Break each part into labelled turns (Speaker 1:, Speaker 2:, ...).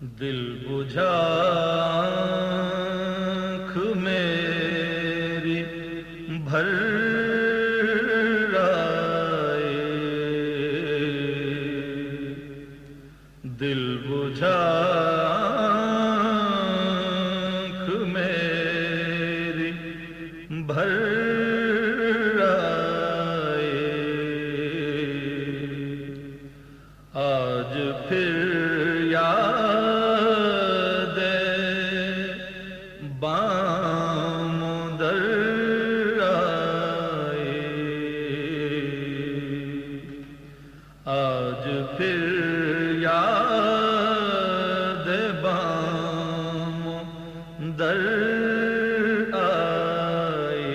Speaker 1: دل بجھا آنکھ میری بھر آئے، دل بجھا آنکھ میری بھر آئے، آج پھر یاد بام در آئے، آج پھر یاد بام در آئے،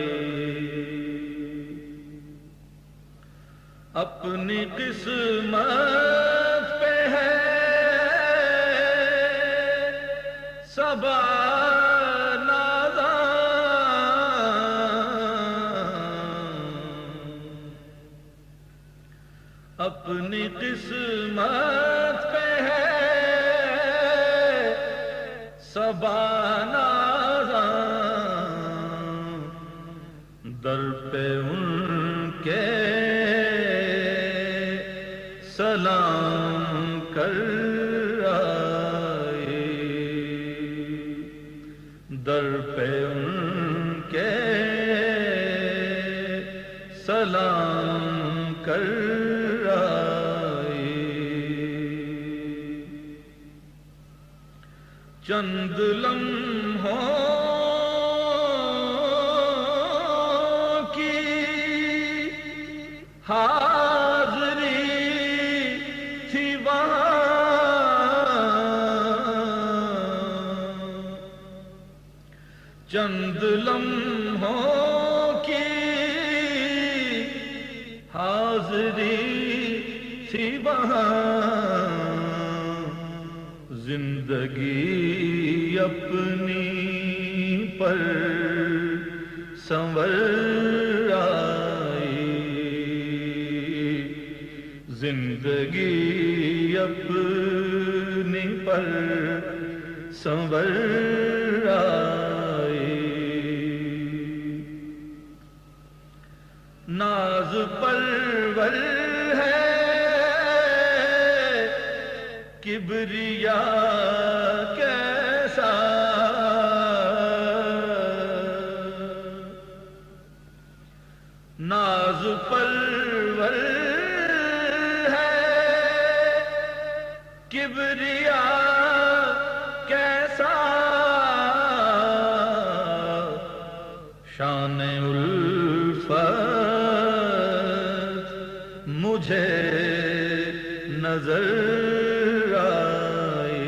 Speaker 1: اپنی قسمت پہ ہے صبا نازاں، اپنی قسمت پہ ہے صبا نازاں، در پہ ان کے سلام کر آئے، در پہ ان کے سلام کر آئے، چند لمحوں کی حاضری تھی وہاں، چند لمحوں کی حاضری تھی وہاں، زندگی اپنی پر سنور آئی، زندگی اپنی پر سنور آئی، ناز پرور ہے کبریا کیسا، ناز پرور ہے کبریا کیسا، شان الفت مجھے نظر آئے۔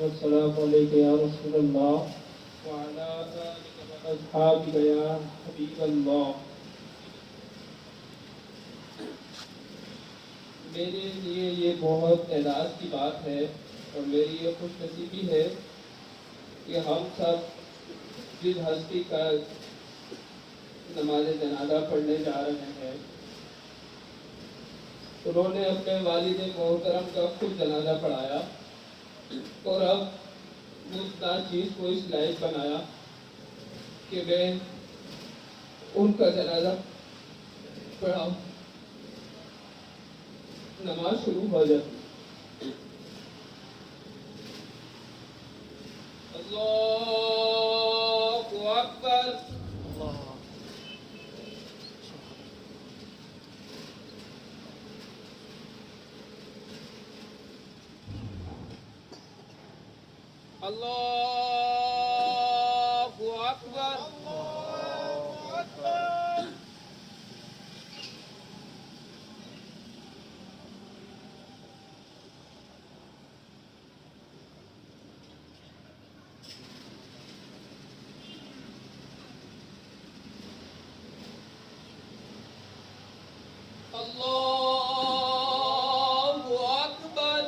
Speaker 2: السلام علیکم یا رسول اللہ وعلی آلک و اصحابک یا حبیب اللہ۔ میرے لیے یہ بہت اعزاز کی بات ہے اور میری یہ خوش نصیبی ہے کہ ہم سب جس ہستی کا نماز جنازہ پڑھنے جا رہے ہیں، انہوں نے اپنے والد محترم کا خود جنازہ پڑھایا اور اب اس چیز کو اس لائق بنایا کہ میں ان کا جنازہ پڑھاؤں، نماز شروع ہو جاتی۔ اللہ اکبر، اللہ اکبر، اللہ اکبر،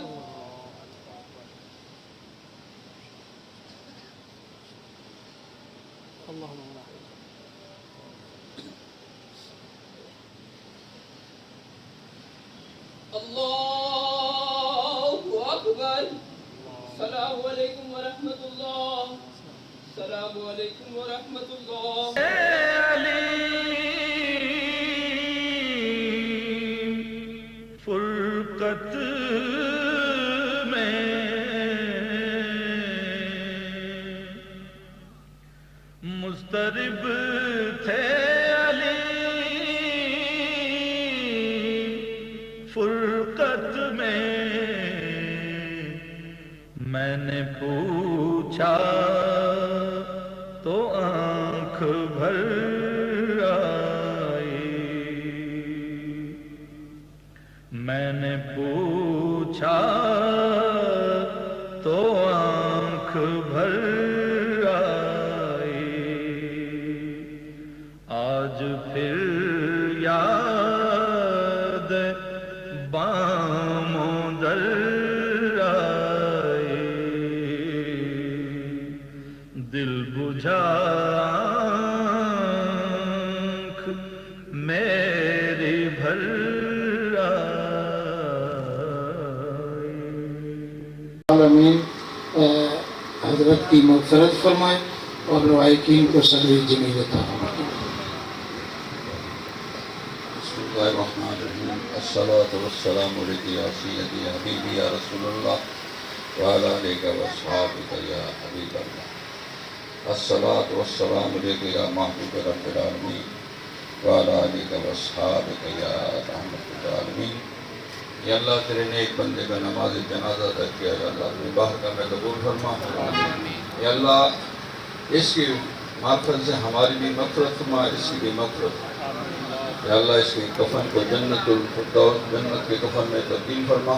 Speaker 2: اللہ اکبر. السلام علیکم ورحمۃ اللہ. السلام علیکم ورحمۃ اللہ.
Speaker 1: فرقت میں مضطرب تھے علی، فرقت میں نے پوچھا تو آنکھ بھر آئی، میں نے پوچھا تو آنکھ بھر آئی. آج پھر یاد بام و در آئی، دل بجھا آنکھ میری بھر
Speaker 3: عالمین حضرت کی مغفرت فرمائے اور روائقین کو صدر جمیل عطا فرمائے.
Speaker 4: بسم اللہ الرحمن الرحیم. الصلاۃ والسلام علیک یا سیدی یا حبیبی یا رسول اللہ وعلی آلک و اصحابک یا حبیب اللہ. الصلاۃ والسلام علیک یا محبوب رب العالمین وعلی آلک و اصحابک یا رحمت العالمین. یا اللہ تیرے نیک بندے کا نماز جنازہ ادا کیا، یا اللہ اپنے باہر کا میں قبول فرما. یا اللہ اس کی مغفرت سے ہماری بھی مغفرت فرما، اس کی بھی مغفرت. یا اللہ اس کے کفن کو جنت الفردوس، جنت کے کفن میں تبدیل فرما.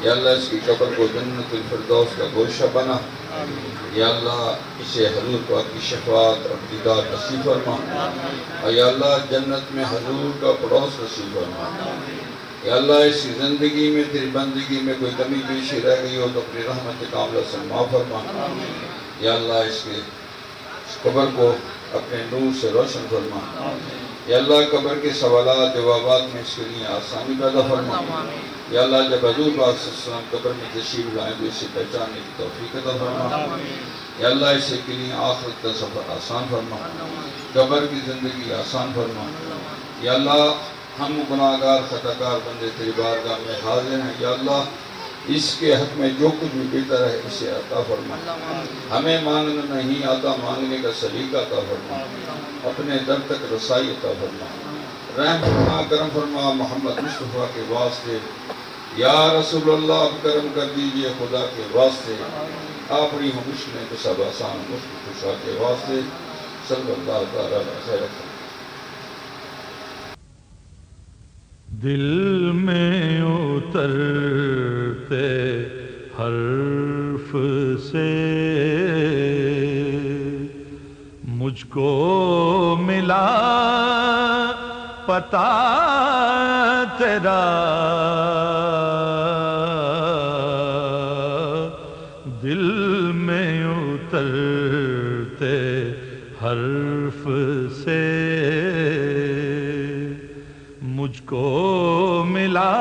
Speaker 4: یا اللہ اس کی قبر کو جنت الفردوس کا گوشہ بنا. یا اللہ اسے حضور پاک کی شفاعت اور دیدار نصیب فرما. اور یا اللہ جنت میں حضور کا پڑوس نصیب فرما. یا اللہ اس کی زندگی میں تیری بندگی میں کوئی کمی بیشی رہ گئی ہو تو اپنی رحمت کاملہ سے معاف فرما. یا اللہ اس کے قبر کو اپنے نور سے روشن فرما. یا اللہ قبر کے سوالات جوابات میں اس کے لیے آسانی پیدا فرما. یا اللہ جب حضور پاک صلی اللہ علیہ وسلم قبر میں تشریف لائیں تو اسے پہچاننے کی توفیق عطا فرما. یا اللہ اسے کے لیے آخرت کا سفر آسان فرما، قبر کی زندگی آسان فرما. یا اللہ ہم گناہگار خطاکار بندے تیری بارگاہ میں حاضر ہیں. یا اللہ اس کے حق میں جو کچھ بھی بہتر ہے اسے عطا فرما. ہمیں مانگنا نہیں آتا، مانگنے کا سلیقہ عطا فرما. اپنے در تک رسائی عطا فرما. رحم فرما، کرم فرما محمد مصطفیٰ کے واسطے. یا رسول اللہ اب کرم کر دیجئے خدا کے واسطے. آپری ہم مشکلیں کو سب آسان مشکل خوشا کے واسطے. صلی اللہ تعالیٰ علیہ وسلم.
Speaker 1: دل میں اترتے حرف سے مجھ کو ملا پتہ تیرا. دل میں اترتے حرف سے مجھ کو ملا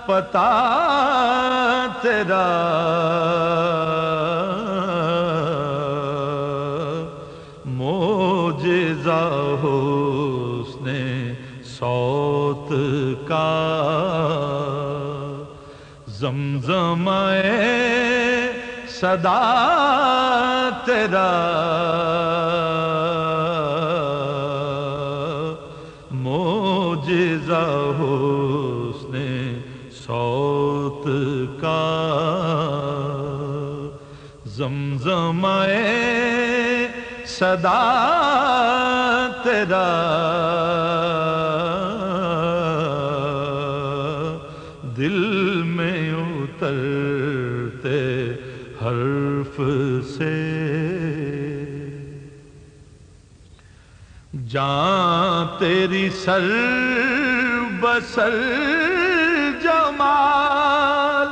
Speaker 1: پتہ تیرا. معجزہ حسن صوت کا زمزمے صدا تیرا. معجزہ حسن صوت کا زمزمے صدا تیرا. دل میں اترتے حرف سے جان تیری سر بسر جمال،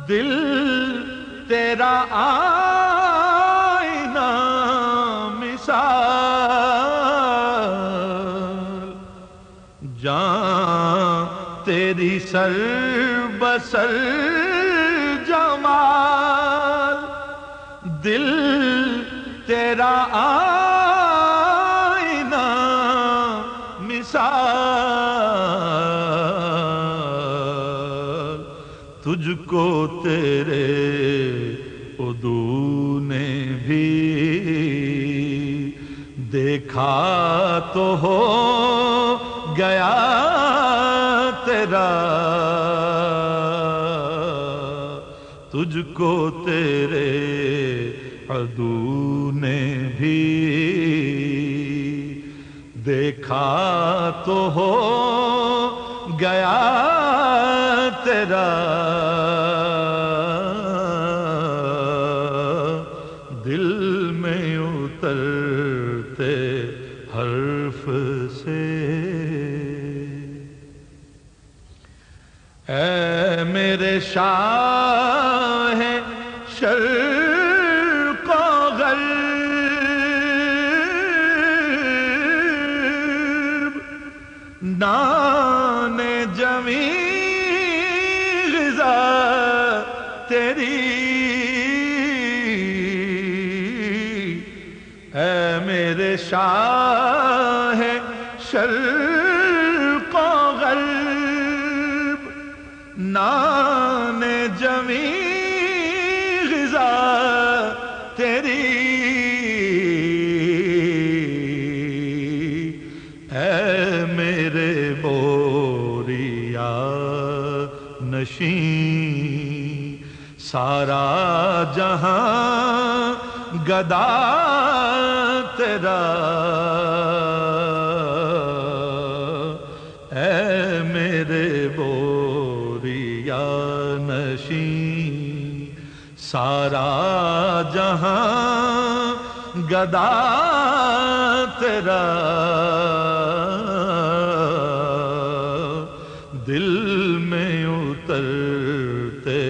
Speaker 1: دل تیرا آئینہ تیری سر بسر جمال دل تیرا آئینہ مثال تجھ کو تیرے عدو نے بھی دیکھا تو ہو گیا تیرا تجھ کو تیرے عدو نے بھی دیکھا تو ہو گیا تیرا دل میں اترتے حرف سے اے میرے شاہ شرق و غرب نان جمی غذا تیری اے میرے شاہ شرق و غرب نان جمی غذا تیری اے میرے بوریا نشین سارا جہاں گدا تیرا اے میرے بوریا نشین سارا جہاں گدا تیرا دل میں اترتے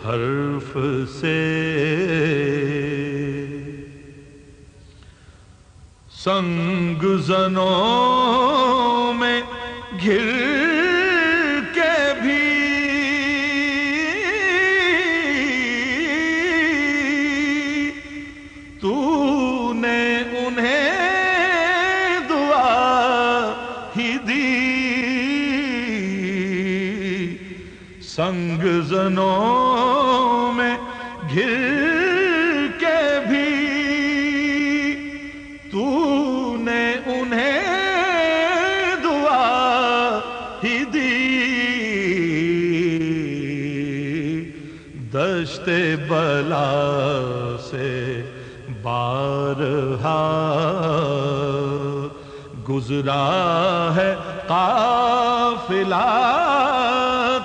Speaker 1: حرف سے سنگ زنوں میں گھر کے بھی تو نے انہیں دعا ہی دی سنگ زنوں میں گھر کے بھی تو نے انہیں دعا ہی دی دشت بلا سے بارہا گزرا ہے قافلہ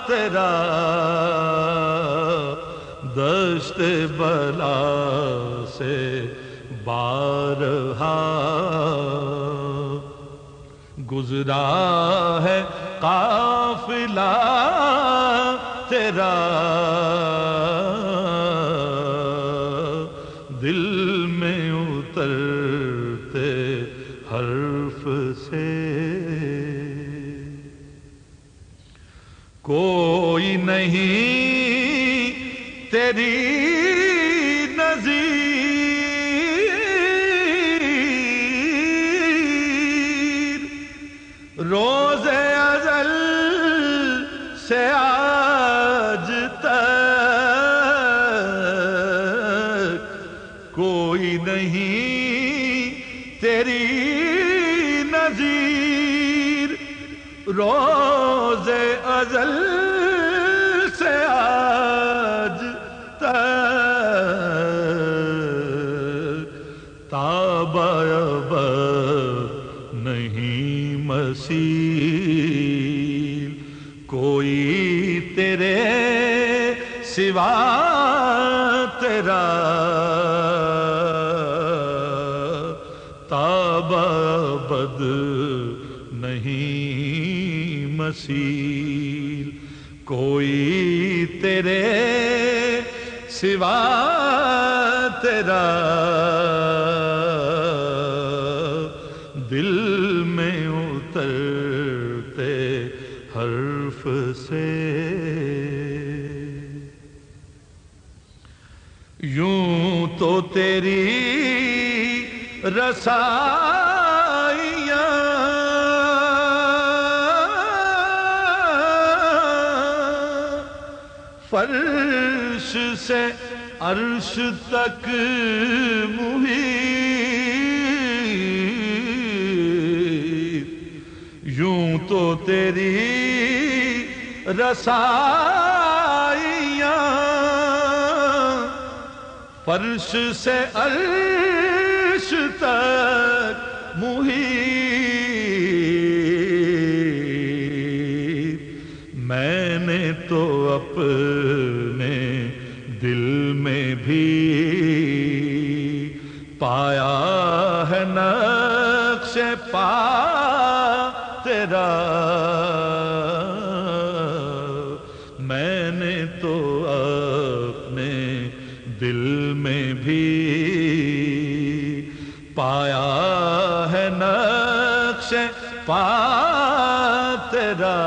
Speaker 1: تیرا دشت بلا سے بارہا گزرا ہے قافلہ تیرا دل میں اترتے حرف سے کوئی نہیں تیری نظیر روز ازل سے آج تک کوئی نہیں تیری نظیر روز ازل سے آج تک تاب نہیں مثیل کوئی تیرے سوا تیرا تاب بد نہیں مثیل کوئی تیرے سوا تیرا دل میں اترتے حرف تو تیری رسائیاں فرش سے عرش تک محیط، یوں تو تیری رسائیاں فرش سے عرش تک محیط، میں نے تو اپنے دل میں بھی پایا ہے نقش پا تیرا، میں نے تو اپنے دل میں بھی پایا ہے نقش پا تیرا۔